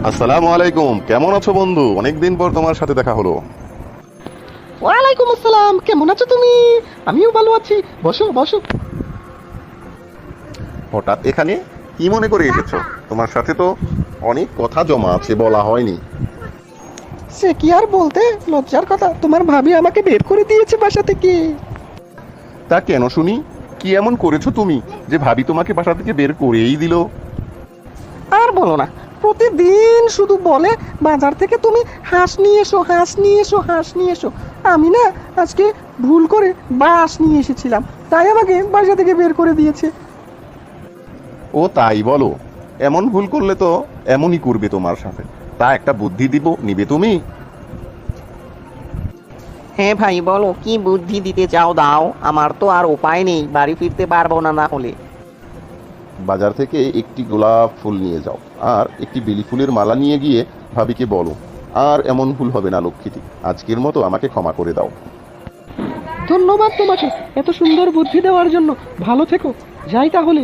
আসসালামু আলাইকুম, কেমন আছো বন্ধু? অনেকদিন পর তোমার সাথে দেখা হলো। ওয়ালাইকুম আসসালাম, কেমন আছো তুমি? আমিও ভালো আছি। বসো বসো। হঠাৎ এখানে কি মনে করে এসেছো? তোমার সাথে তো অনেক কথা জমা আছে, বলা হয়নি। সে কি আর বলতে, লজ্জার কথা, তোমার ভাবি আমাকে বের করে দিয়েছে বাসা থেকে। তা কেন শুনি? কি এমন করেছো তুমি যে ভাবি তোমাকে বাসা থেকে বের করেই দিল? আর বলো না, প্রতিদিন শুধু বলে বাজার থেকে তুমি হাঁস নিয়ে এসো, হাঁস নিয়ে এসো, হাঁস নিয়ে এসো। আমি না আজকে ভুল করে বাস নিয়ে এসেছিলাম, তাই আমাকে বাসা থেকে বের করে দিয়েছে। ও তাই বলো? এমন ভুল করলে তো এমনই করবে তোমার সাথে। তা একটা বুদ্ধি দিব, নিবে তুমি? হ্যাঁ ভাই, বলো কি বুদ্ধি দিতে চাও দাও। আমার তো আর উপায় নেই, বাড়ি ফিরতে পারবো না হলে। বাজার থেকে একটি গোলাপ ফুল নিয়ে যাও, আর একটি বেলি ফুলের মালা নিয়ে গিয়ে ভাবিকে বলো, আর এমন ভুল হবে না লক্ষ্মীটি, আজকের মতো আমাকে ক্ষমা করে দাও। ধন্যবাদ তোমাকে এত সুন্দর বুদ্ধি দেওয়ার জন্য। ভালো থেকো, যাই তাহলে।